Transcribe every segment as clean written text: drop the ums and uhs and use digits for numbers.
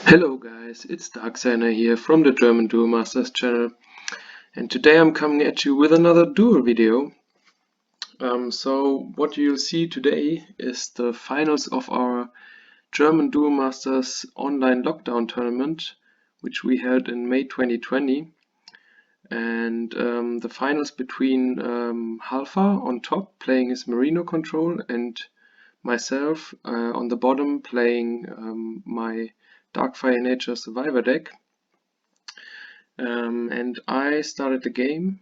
Hello guys, it's Darksigner here from the German Duel Masters channel, and today I'm coming at you with another Duel video. So what you'll see today is the finals of our German Duel Masters online lockdown tournament, which we held in May 2020, and the finals between Halfar on top playing his Marino-Control and myself on the bottom playing my Darkfire Nature Survivor deck. And I started the game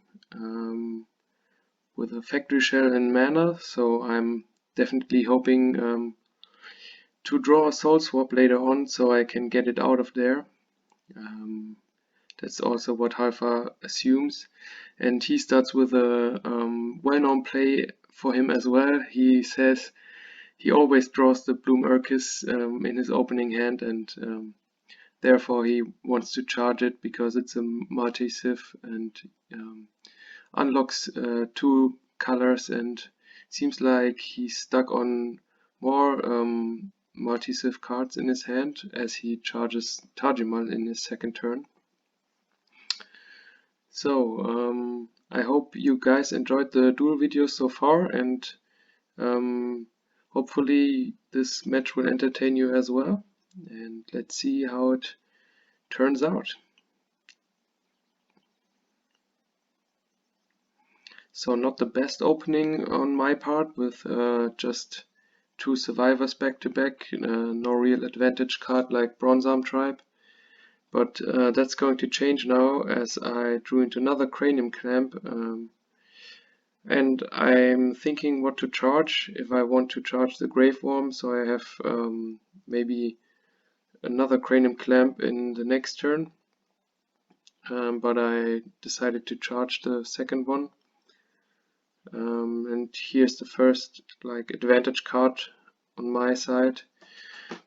with a factory shell and mana, so I'm definitely hoping to draw a soul swap later on so I can get it out of there. That's also what Halfar assumes, and he starts with a well-known play for him as well. He says he always draws the Bloom Urkis in his opening hand, and therefore he wants to charge it because it's a multi-civ and unlocks two colors, and seems like he's stuck on more multi-civ cards in his hand as he charges Tajimal in his second turn. So I hope you guys enjoyed the duel video so far, and hopefully this match will entertain you as well, and let's see how it turns out. So not the best opening on my part with just two survivors back to back, no real advantage card like Bronze Arm Tribe, but that's going to change now as I drew into another Cranium Clamp, and I'm thinking what to charge if I want to charge the Grave Worm, so I have maybe another Cranium Clamp in the next turn, but I decided to charge the second one. And here's the first advantage card on my side.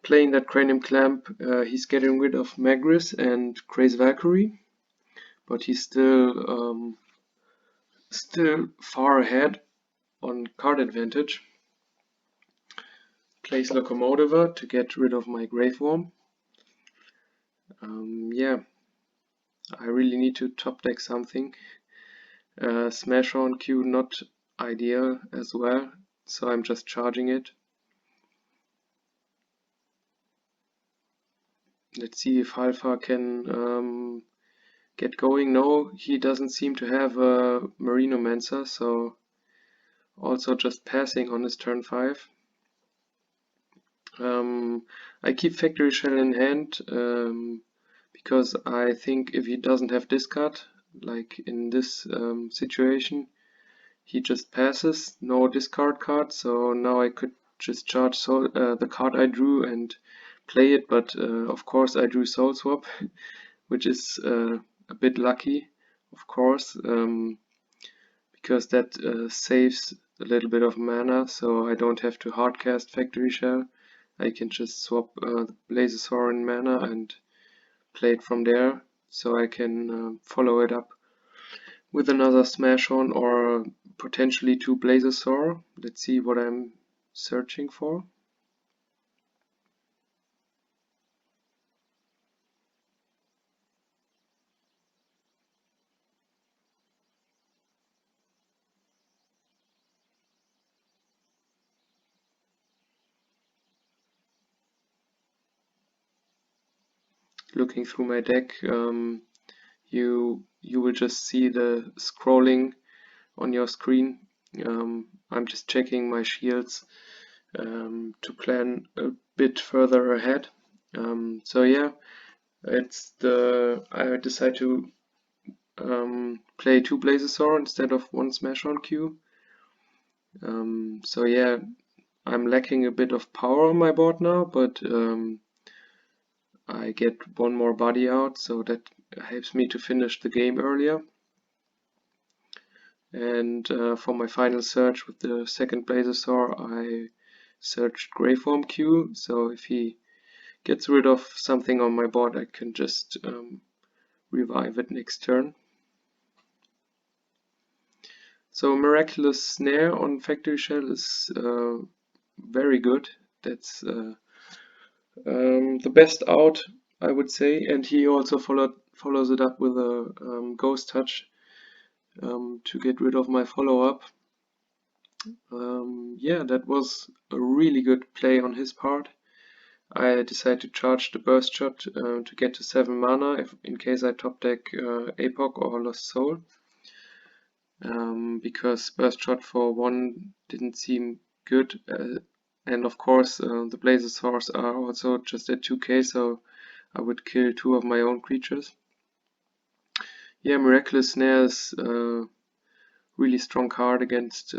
Playing that Cranium Clamp, he's getting rid of Magris and Craze Valkyrie, but he's still far ahead on card advantage. Plays Locomotiver to get rid of my Grave Worm. Yeah, I really need to top deck something. Smash on Q not ideal as well, so I'm just charging it. Let's see if Halfar can get going. No, he doesn't seem to have a Marino-Mancer, so also just passing on his turn 5. I keep Factory Shell in hand because I think if he doesn't have discard, like in this situation, he just passes, no discard card, so now I could just charge the card I drew and play it, but of course I drew Soul Swap, which is a bit lucky, of course, because that saves a little bit of mana, so I don't have to hardcast Factory Shell. I can just swap Blazosaur in mana and play it from there, so I can follow it up with another Smash On or potentially two Blazosaur. Let's see what I'm searching for. Looking through my deck, you will just see the scrolling on your screen. I'm just checking my shields to plan a bit further ahead. So yeah, I decide to play two Blazosaur instead of one Smash on Q. So yeah, I'm lacking a bit of power on my board now, but I get one more body out, so that helps me to finish the game earlier. And for my final search with the second Blazosaur, I searched Graveform Q, so if he gets rid of something on my board, I can just revive it next turn. So Miraculous Snare on Factory Shell is very good. That's the best out I would say, and he also follows it up with a Ghost Touch to get rid of my follow-up. Yeah, that was a really good play on his part. I decided to charge the Burst Shot to get to 7 mana in case I top deck Apoc or Lost Soul. Because Burst Shot for 1 didn't seem good, and of course the Blazosaurs are also just at 2k, so I would kill 2 of my own creatures. Yeah, Miraculous Snare is a really strong card against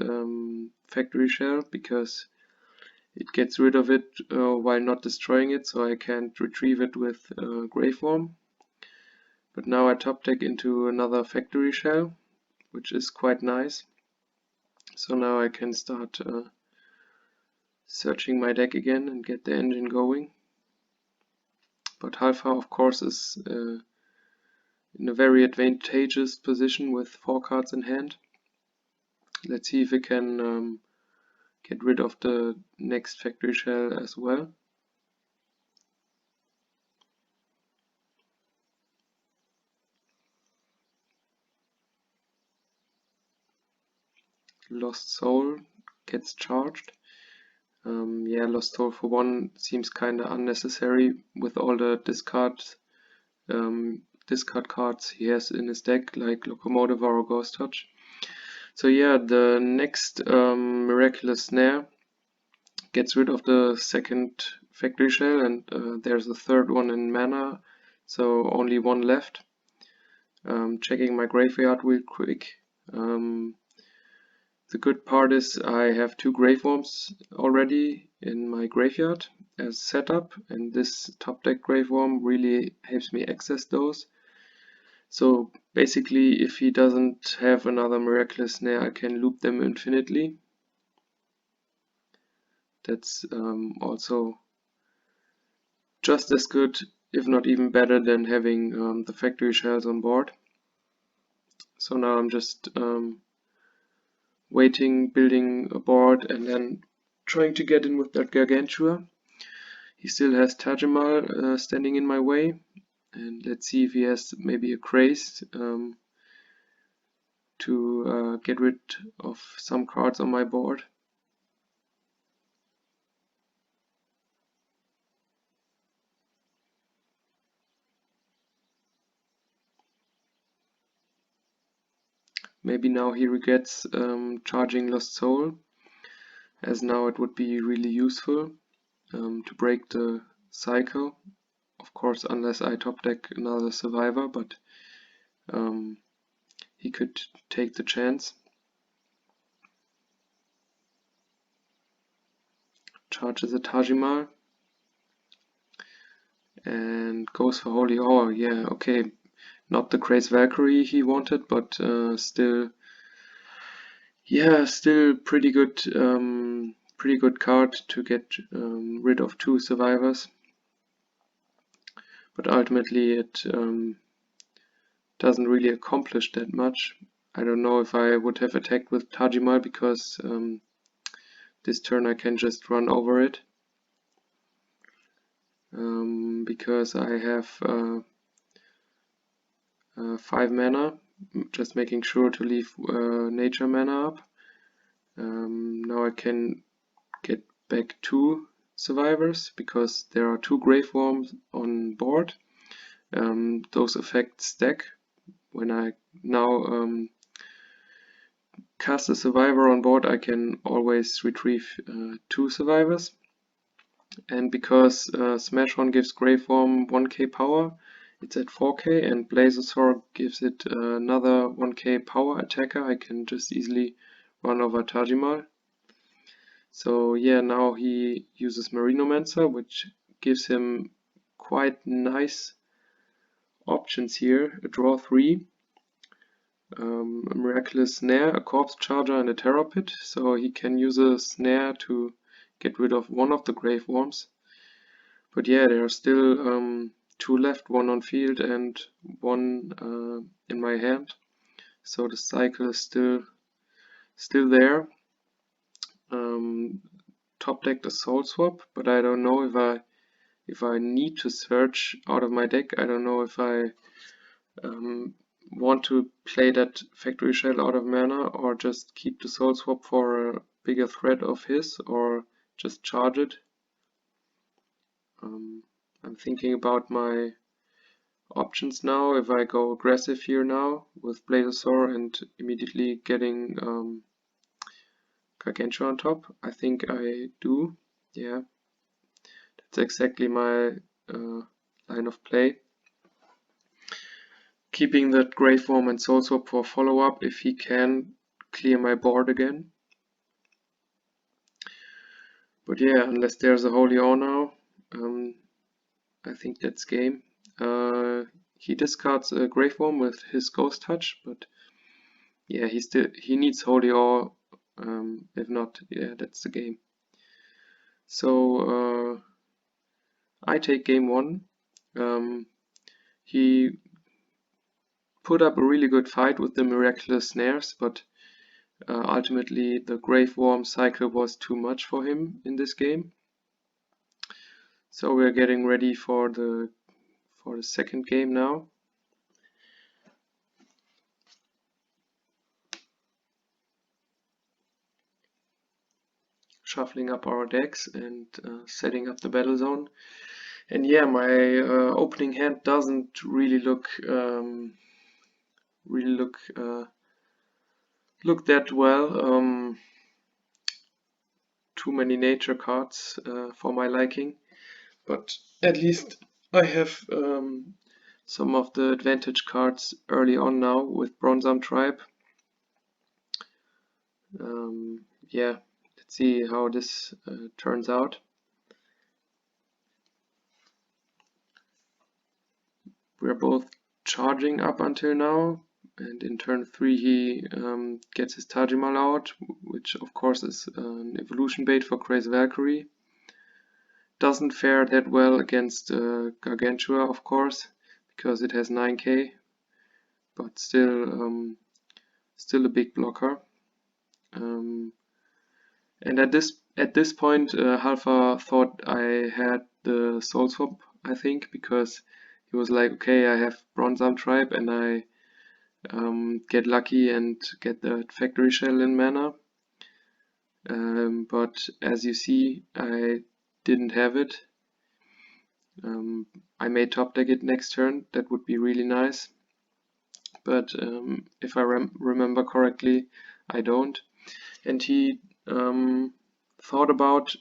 Factory Shell because it gets rid of it while not destroying it, so I can't retrieve it with Graveworm. But now I top deck into another Factory Shell, which is quite nice. So now I can start searching my deck again and get the engine going. But Halfar, of course, is in a very advantageous position with 4 cards in hand. Let's see if we can get rid of the next Factory Shell as well. Lost Soul gets charged. Yeah, Lost Soul for 1 seems kinda unnecessary with all the discard cards he has in his deck, like Locomotive or Ghost Touch. So yeah, the next Miraculous Snare gets rid of the second Factory Shell, and there's a third one in mana, so only 1 left. Checking my graveyard real quick. The good part is I have 2 Graveworms already in my graveyard as setup, and this top deck Graveworm really helps me access those. So basically, if he doesn't have another Miraculous Snare, I can loop them infinitely. That's also just as good, if not even better, than having the Factory Shells on board. So now I'm just waiting, building a board, and then trying to get in with that Gargantua. He still has Tajimal standing in my way, and let's see if he has maybe a Craze to get rid of some cards on my board. Maybe now he regrets charging Lost Soul, as now it would be really useful to break the cycle. Of course, unless I top deck another Survivor, but he could take the chance. Charges a Tajimal and goes for Holy Ore. Yeah, okay, not the Craze Valkyrie he wanted, but still, yeah, still pretty good card to get rid of 2 survivors. But ultimately it doesn't really accomplish that much. I don't know if I would have attacked with Tajimal because this turn I can just run over it. Because I have 5 mana, just making sure to leave nature mana up. Now I can get back 2 survivors because there are 2 Graveworms on board. Those effects stack. When I now cast a survivor on board, I can always retrieve 2 survivors. And because Smashon gives Graveworm 1k power, it's at 4k, and Blazosaur gives it another 1k power attacker, I can just easily run over Tajimal. So yeah, now he uses Marino-Mancer, which gives him quite nice options here. A draw 3, a Miraculous Snare, a Corpse Charger, and a Terror Pit, so he can use a Snare to get rid of one of the Graveworms. But yeah, there are still 2 left, 1 on field and 1 in my hand, so the cycle is still there. Top decked a Soul Swap, but I don't know if I need to search out of my deck. I don't know if I want to play that Factory Shell out of mana or just keep the Soul Swap for a bigger threat of his, or just charge it. I'm thinking about my options now. If I go aggressive here now with Blazosaur and immediately getting Gargantua on top, I think I do. Yeah, that's exactly my line of play. Keeping that Grave Worm and Soul Swap for follow-up if he can clear my board again. But yeah, unless there's a Holy Ore now, I think that's game. He discards a Grave Worm with his Ghost Touch, but yeah, he needs Holy Ore. If not, yeah, that's the game. So I take game 1. He put up a really good fight with the Miraculous Snares, but ultimately the Grave Worm cycle was too much for him in this game. So we're getting ready for the second game now. Shuffling up our decks and setting up the battle zone. And yeah, my opening hand doesn't really look that well. Too many nature cards for my liking, but at least I have some of the advantage cards early on now with Bronze Arm Tribe. Yeah, let's see how this turns out. We're both charging up until now, and in turn 3 he gets his Tajimal out, which of course is an evolution bait for Crazy Valkyrie. Doesn't fare that well against Gargantua, of course, because it has 9k, but still a big blocker. And at this point, Halfar thought I had the Soul Swap, I think, because he was like, okay, I have Bronze Arm Tribe and I get lucky and get the Factory Shell in mana. But as you see, I didn't have it. I may top deck it next turn, that would be really nice. But if I remember correctly, I don't. And he thought about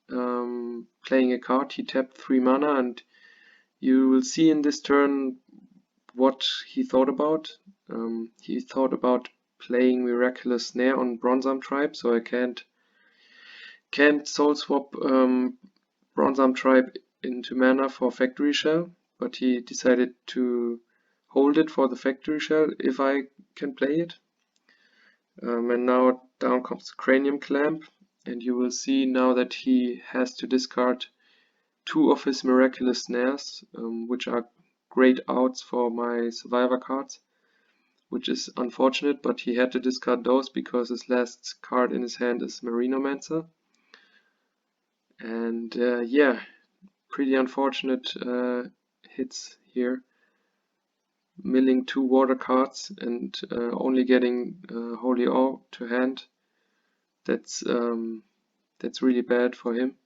playing a card. He tapped 3 mana, and you will see in this turn what he thought about. He thought about playing Miraculous Snare on Bronze Arm Tribe, so I can't Soul Swap Bronze Arm Tribe into mana for Factory Shell, but he decided to hold it for the Factory Shell if I can play it. And now down comes the Cranium Clamp, and you will see now that he has to discard 2 of his Miraculous Snares, which are great outs for my Survivor cards, which is unfortunate, but he had to discard those because his last card in his hand is Marino-Control. And yeah, pretty unfortunate hits here. Milling 2 water cards and only getting Holy Ore to hand. That's really bad for him.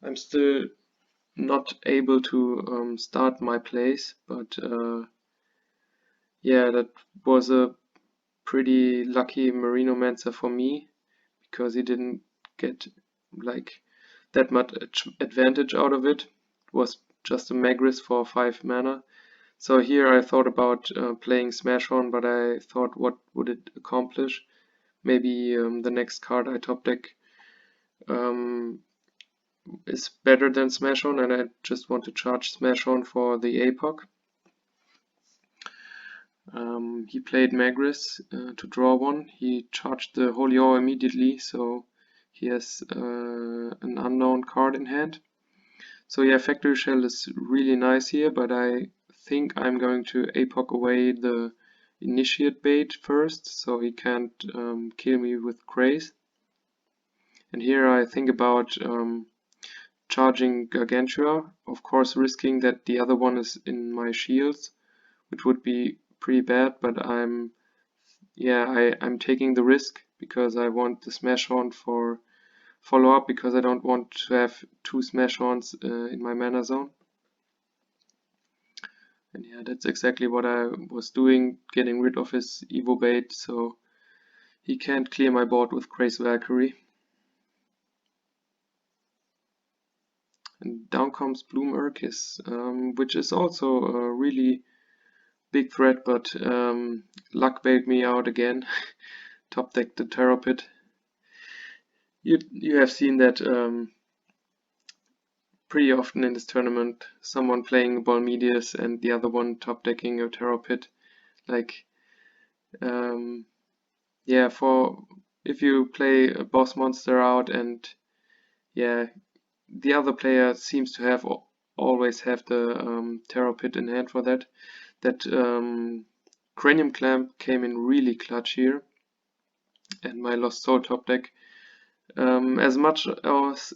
I'm still not able to start my plays, but yeah, that was a pretty lucky Marino-Control for me, because he didn't get like that much advantage out of it. It was just a Magris for 5 mana. So here I thought about playing Smash On, but I thought, what would it accomplish? Maybe the next card I top deck is better than Smash On, and I just want to charge Smash On for the APOC. He played Magris to draw 1. He charged the Holy Ore immediately, so he has an unknown card in hand. So yeah, Factory Shell is really nice here, but I think I'm going to APOC away the Initiate bait first, so he can't kill me with Craze. And here I think about charging Gargantua, of course risking that the other one is in my shields, which would be pretty bad, but I'm taking the risk because I want the Smash Horn for follow-up, because I don't want to have two Smash Horns in my mana zone. And yeah, that's exactly what I was doing, getting rid of his Evo bait, so he can't clear my board with Grace Valkyrie. And down comes Bloom Urkis, which is also a really big threat, but luck bailed me out again. Top deck the Terror Pit. You have seen that pretty often in this tournament, someone playing Balmedius and the other one top decking a Terror Pit. Like, yeah, for if you play a boss monster out and yeah, the other player seems to have always have the Terror Pit in hand for that. That Cranium Clamp came in really clutch here, and my Lost Soul top deck. As much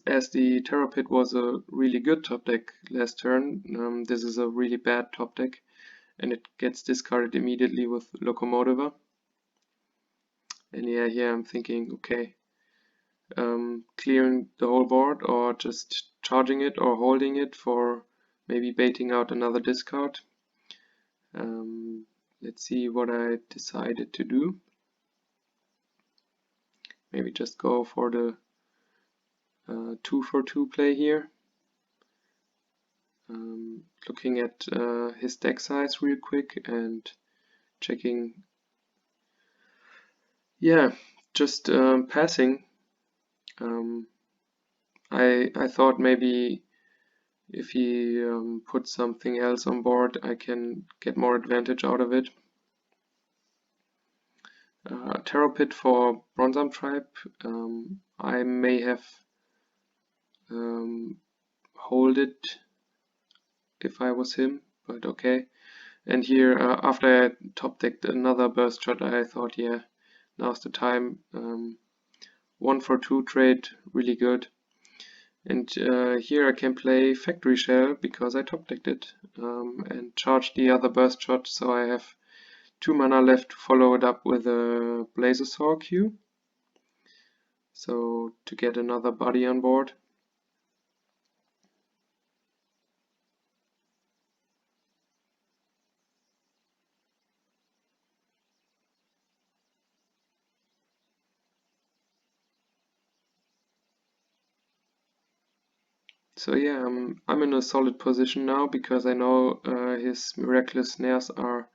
as the Terror Pit was a really good top deck last turn, this is a really bad top deck, and it gets discarded immediately with Locomotiva. And yeah, here I'm thinking, okay, clearing the whole board or just charging it or holding it for maybe baiting out another discard. Let's see what I decided to do. Maybe just go for the 2-for-2 play here. Looking at his deck size real quick and checking. Yeah, just passing. I thought maybe if he puts something else on board, I can get more advantage out of it. Terror Pit for Bronzam Tribe. I may have hold it if I was him, but okay. And here, after I top decked another burst shot, I thought, yeah, now's the time. 1-for-2 trade, really good. And here I can play Factory Shell because I top decked it and charge the other burst shot, so I have 2 mana left to follow it up with a Blazosaur Q. So to get another body on board. So yeah, I'm in a solid position now because I know his miraculous snares are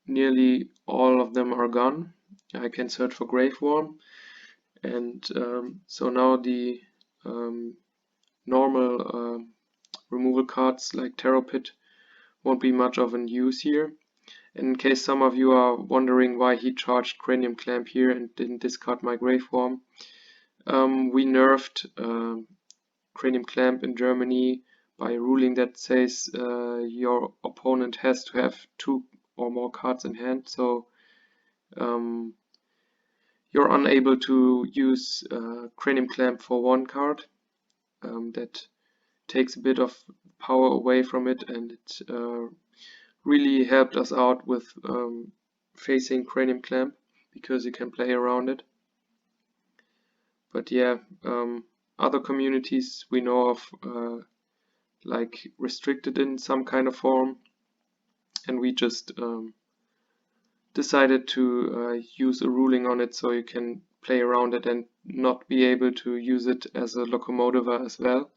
nearly all of them are gone. I can search for Graveworm, and so now the normal removal cards like Terror Pit won't be much of an use here. And in case some of you are wondering why he charged Cranium Clamp here and didn't discard my Graveworm, we nerfed Cranium Clamp in Germany by a ruling that says your opponent has to have 2 or more cards in hand, so you're unable to use Cranium Clamp for 1 card. That takes a bit of power away from it, and it really helped us out with facing Cranium Clamp because you can play around it. But yeah, other communities we know of like restricted in some kind of form, and we just decided to use a ruling on it so you can play around it and not be able to use it as a Locomotiva as well.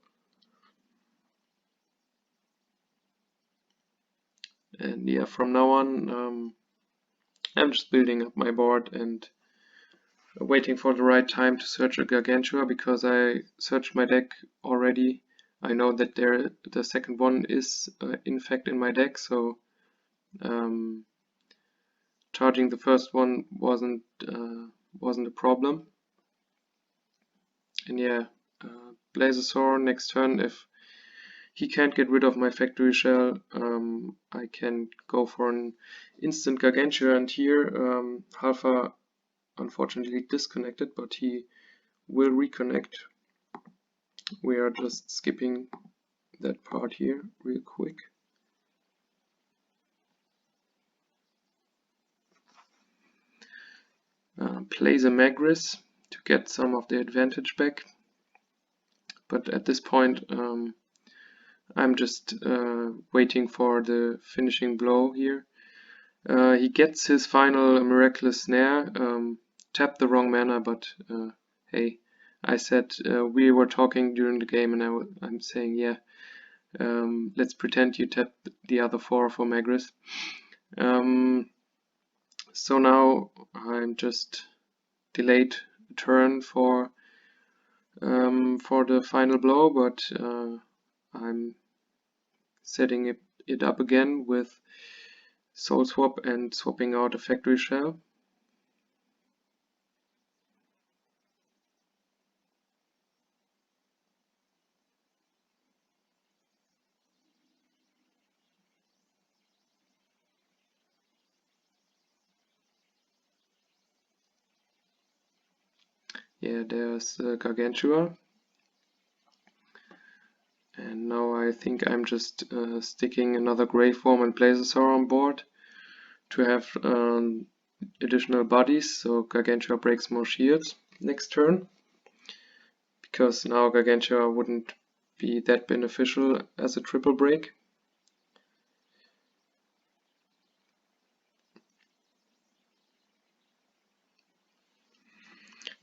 And yeah, from now on I'm just building up my board and waiting for the right time to search a Gargantua, because I searched my deck already. I know that the second one is in fact in my deck, so charging the first one wasn't a problem. And yeah, Blazosaur next turn, if he can't get rid of my Factory Shell, I can go for an instant Gargantua, and here Halfar unfortunately disconnected, but he will reconnect. we are just skipping that part here real quick. Plays a Magris to get some of the advantage back, but at this point I'm just waiting for the finishing blow here. He gets his final miraculous snare, tapped the wrong mana, but hey, I said we were talking during the game and I'm saying yeah, let's pretend you tapped the other 4 for Magris. So now I'm just delayed a turn for the final blow, but I'm setting it up again with Soul Swap and swapping out a Factory Shell. Yeah, there's Gargantua. And now I think I'm just sticking another Graveworm and Blazosaur on board to have additional bodies, so Gargantua breaks more shields next turn. Because now Gargantua wouldn't be that beneficial as a triple break.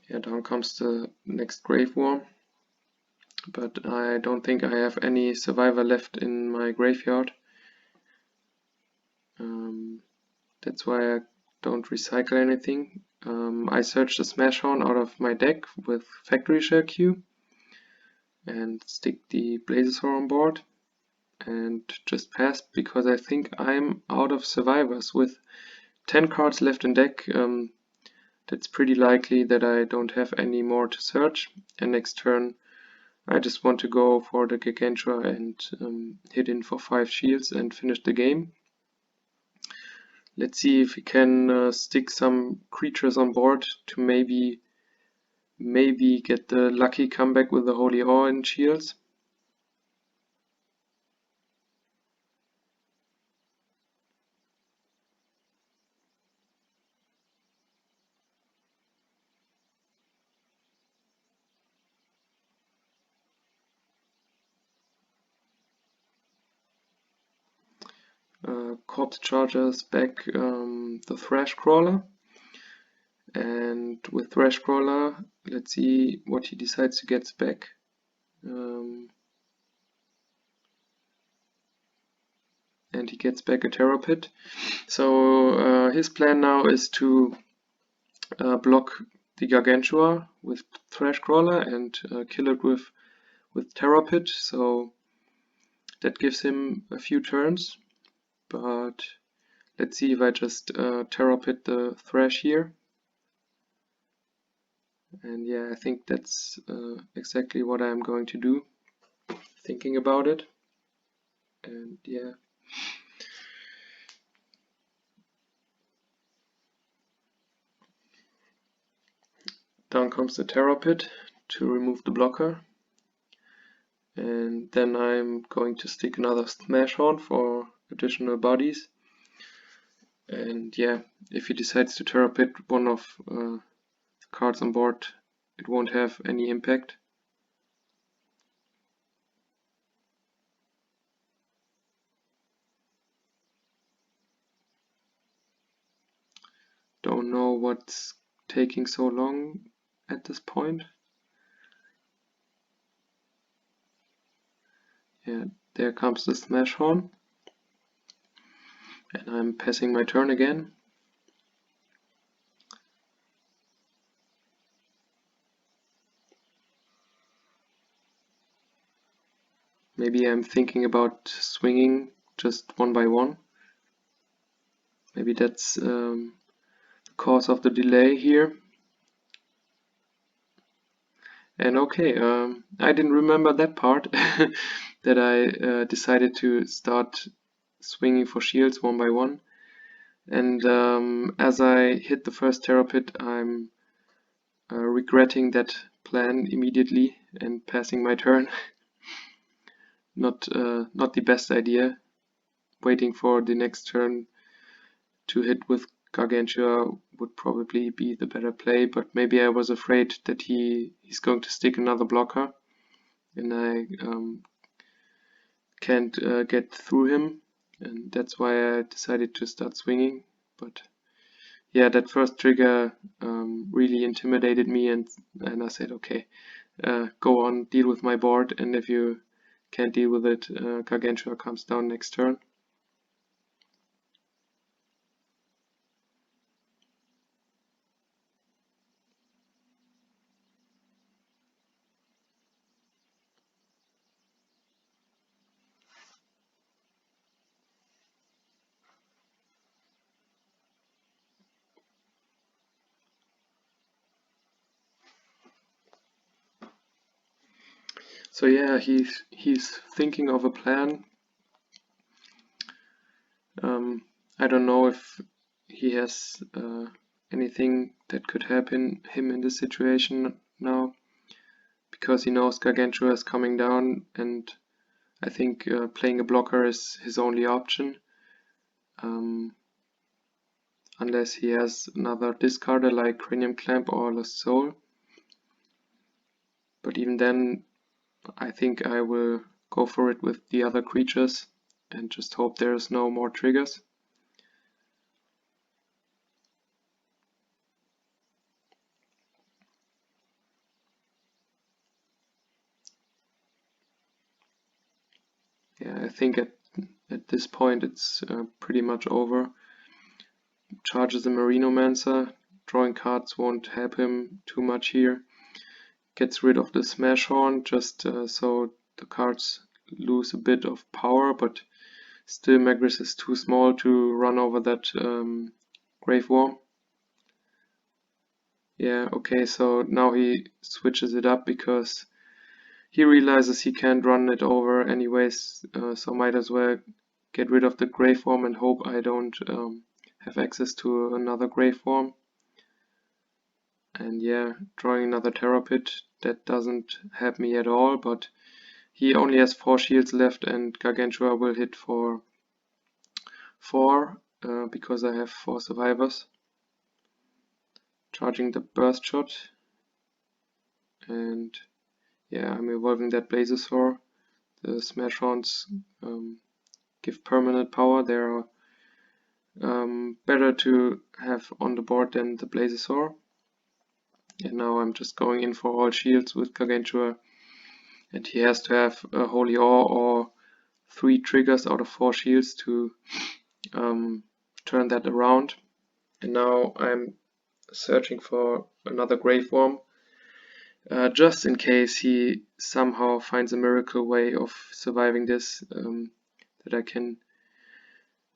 Yeah, down comes the next Graveworm. But I don't think I have any survivor left in my graveyard. That's why I don't recycle anything. I searched the Smashhorn out of my deck with Factory Shell Q and stick the Blazosaur on board and just pass because I think I'm out of survivors. With 10 cards left in deck, that's pretty likely that I don't have any more to search, and next turn I just want to go for the Gargantua and hit in for 5 shields and finish the game. Let's see if we can stick some creatures on board to maybe get the lucky comeback with the Holy Awe and shields. Corpse Chargers back the Thrash Crawler, and with Thrash Crawler, let's see what he decides to get back. And he gets back a Terror Pit. So his plan now is to block the Gargantua with Thrash Crawler and kill it with Terror Pit. So that gives him a few turns. But let's see if I just Terror Pit the Thrash here. And yeah, I think that's exactly what I'm going to do, thinking about it. And yeah. Down comes the Terror Pit to remove the blocker. And then I'm going to stick another Smashhorn for additional bodies. And yeah, if he decides to Terror Pit one of the cards on board, it won't have any impact. Don't know what's taking so long at this point. Yeah, there comes the Smashhorn. And I'm passing my turn again. Maybe I'm thinking about swinging just one by one. Maybe that's the cause of the delay here. And okay, I didn't remember that part, that I decided to start swinging for shields one by one. And as I hit the first Terror Pit, I'm regretting that plan immediately. and passing my turn. Not the best idea. Waiting for the next turn to hit with Gargantua would probably be the better play, but maybe I was afraid that he's going to stick another blocker and I can't get through him, and that's why I decided to start swinging. But yeah, that first trigger really intimidated me, and I said, okay, go on, deal with my board, and if you can't deal with it, Gargantua comes down next turn. So yeah, he's thinking of a plan. I don't know if he has anything that could help him in this situation now, because he knows Gargantua is coming down, and I think playing a blocker is his only option, unless he has another discarder like Cranium Clamp or Lost Soul. But even then, I think I will go for it with the other creatures and just hope there's no more triggers. Yeah, I think at this point it's pretty much over. Charges the Marino-Mancer. Drawing cards won't help him too much here. Gets rid of the Smash Horn just so the cards lose a bit of power, but still Magris is too small to run over that Grave Worm. Yeah, okay, so now he switches it up because he realizes he can't run it over anyways, so might as well get rid of the Grave Worm and hope I don't have access to another Grave Worm. And yeah, drawing another Terror Pit, that doesn't help me at all, but he only has 4 shields left and Gargantua will hit for 4 because I have 4 survivors. Charging the Burst Shot, and yeah, I'm evolving that Blazosaur. The Smash Horns give permanent power. They are better to have on the board than the Blazosaur. And now I'm just going in for all shields with Gargantua, and he has to have a Holy Awe or 3 triggers out of 4 shields to turn that around. And now I'm searching for another Grave Worm, just in case he somehow finds a miracle way of surviving this, that I can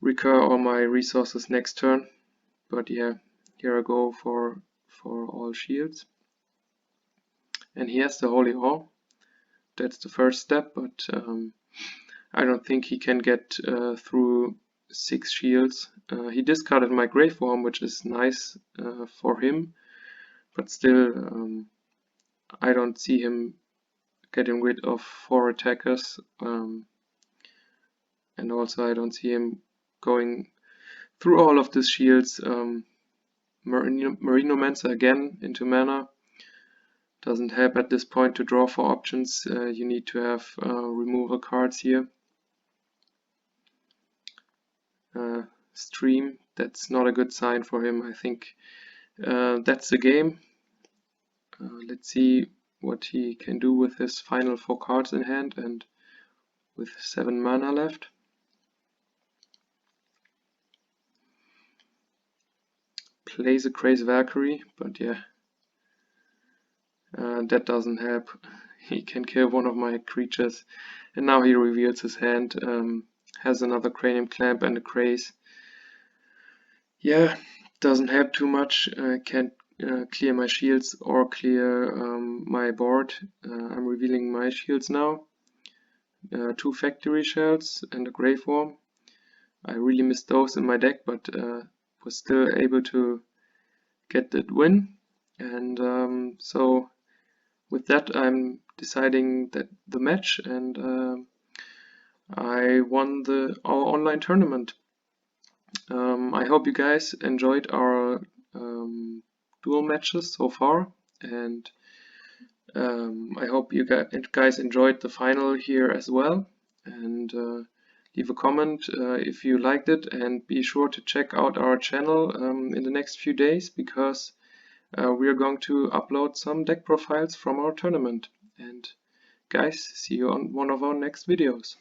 recur all my resources next turn. But yeah, here I go for all shields. And he has the Holy Awe. That's the first step, but I don't think he can get through 6 shields. He discarded my Grave Worm, which is nice for him, but still I don't see him getting rid of 4 attackers, and also I don't see him going through all of these shields. Marino-Mancer again into mana doesn't help at this point to draw for options. You need to have removal cards here. Stream, that's not a good sign for him. I think that's the game. Let's see what he can do with his final 4 cards in hand and with 7 mana left. Plays a Crazy Valkyrie, but yeah, that doesn't help. He can kill one of my creatures, and now he reveals his hand. Has another Cranium Clamp and a Craze. Yeah, doesn't help too much. Can't clear my shields or clear my board. I'm revealing my shields now. 2 Factory Shells and a Grave Worm. I really missed those in my deck, but was still able to get that win. And so with that, I'm deciding the match, and I won our online tournament. I hope you guys enjoyed our duel matches so far, and I hope you guys enjoyed the final here as well. And leave a comment if you liked it, and be sure to check out our channel in the next few days, because we are going to upload some deck profiles from our tournament. And guys, see you on one of our next videos.